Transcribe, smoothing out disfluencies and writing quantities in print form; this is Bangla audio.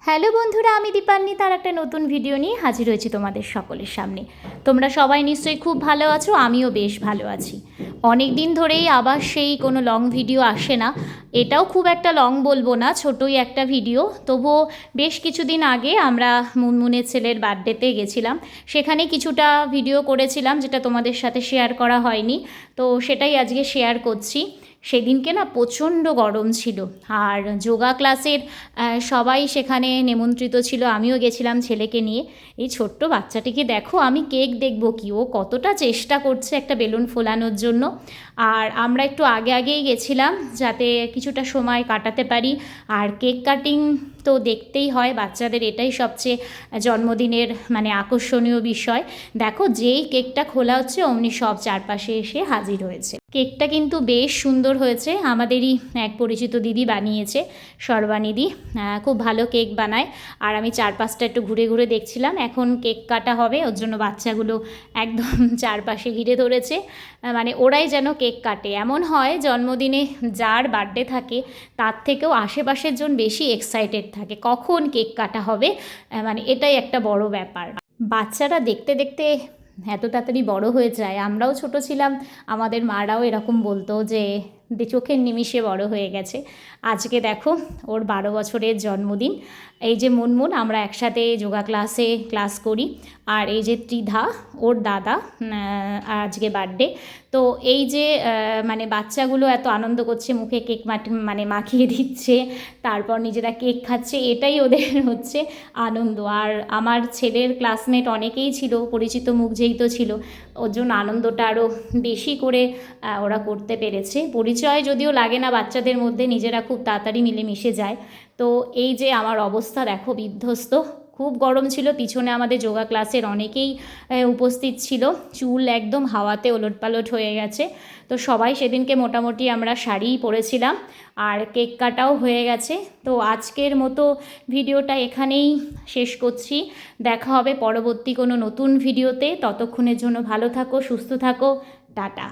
হ্যালো বন্ধুরা, আমি দীপান্নি তার একটা নতুন ভিডিও নিয়ে হাজির হয়েছি তোমাদের সকলের সামনে। তোমরা সবাই নিশ্চয়ই খুব ভালো আছো, আমিও বেশ ভালো আছি। অনেক দিন ধরেই আবার সেই কোনো লং ভিডিও আসে না। এটাও খুব একটা লং বলবো না, ছোটোই একটা ভিডিও। তবুও বেশ কিছুদিন আগে আমরা মুনমুনের ছেলের বার্থডেতে গেছিলাম, সেখানে কিছুটা ভিডিও করেছিলাম যেটা তোমাদের সাথে শেয়ার করা হয়নি, তো সেটাই আজকে শেয়ার করছি। সেদিনকে না প্রচণ্ড গরম ছিল, আর যোগা ক্লাসের সবাই সেখানে নিমন্ত্রিত ছিল, আমিও গেছিলাম ছেলেকে নিয়ে। এই ছোট্ট বাচ্চাটিকে দেখো, আমি কেক দেখবো কি, ও কতটা চেষ্টা করছে একটা বেলুন ফোলানোর জন্য। আর আমরা একটু আগে আগেই গেছিলাম যাতে কিছুটা সময় কাটাতে পারি। আর কেক কাটিং তো দেখতেই হয়, বাচ্চাদের এটাই সবচেয়ে জন্মদিনের মানে আকর্ষণীয় বিষয়। দেখো, যেই কেকটা খোলা হচ্ছে অমনি সব চারপাশে এসে হাজির হয়েছে। কেকটা কিন্তু বেশ সুন্দর হয়েছে, আমাদেরই এক পরিচিত দিদি বানিয়েছে, সর্বানিধি। খুব ভালো কেক বানায়। আর আমি চারপাশটা একটু ঘুরে ঘুরে দেখছিলাম। এখন কেক কাটা হবে, ওর জন্য বাচ্চাগুলো একদম চারপাশে ঘিরে ধরেছে, মানে ওরাই যেন কেক কাটে। এমন হয় জন্মদিনে যার বার্থডে থাকে তার থেকেও আশেপাশের জন বেশি এক্সাইটেড থাকে কখন কেক কাটা হবে, মানে এটাই একটা বড় ব্যাপার। বাচ্চারা দেখতে দেখতে এত তাড়াতাড়ি বড় হয়ে যায়। আমরাও ছোট ছিলাম, আমাদের মারাও এরকম বলতো যে চোখের নিমিষে বড় হয়ে গেছে। আজকে দেখো, ওর 12 বছরের জন্মদিন। এই যে মুনমুন, আমরা একসাথে যোগা ক্লাসে ক্লাস করি। আর এই যে ত্রিধা, ওর দাদা, আজকে বার্থডে। তো এই যে মানে বাচ্চাগুলো এত আনন্দ করছে, মুখে কেক মানে মাখিয়ে দিচ্ছে, তারপর নিজেরা কেক খাচ্ছে, এটাই ওদের হচ্ছে আনন্দ। আর আমার ছেলের ক্লাসমেট অনেকেই ছিল, পরিচিত মুখ যেহেতু ছিল, ওর জন্য আনন্দটা আরও বেশি করে ওরা করতে পেরেছে। পরিচয় যদিও লাগে না বাচ্চাদের মধ্যে, নিজেরা খুব তাড়াতাড়ি মিলেমিশে যায়। তো এই যে আমার অবস্থা দেখো, বিধ্বস্ত। খুব গরম ছিল, পিছনে আমাদের যোগা ক্লাসের অনেকেই উপস্থিত ছিল, চুল একদম হাওয়াতে ওলটপালট হয়ে গেছে। তো সবাই সেদিনকে মোটামুটি আমরা শাড়িই পরেছিলাম, আর কেক কাটাও হয়ে গেছে। তো আজকের মতো ভিডিওটা এখানেই শেষ করছি। দেখা হবে পরবর্তী কোনো নতুন ভিডিওতে। ততক্ষণের জন্য ভালো থাকো, সুস্থ থাকো, টাটা।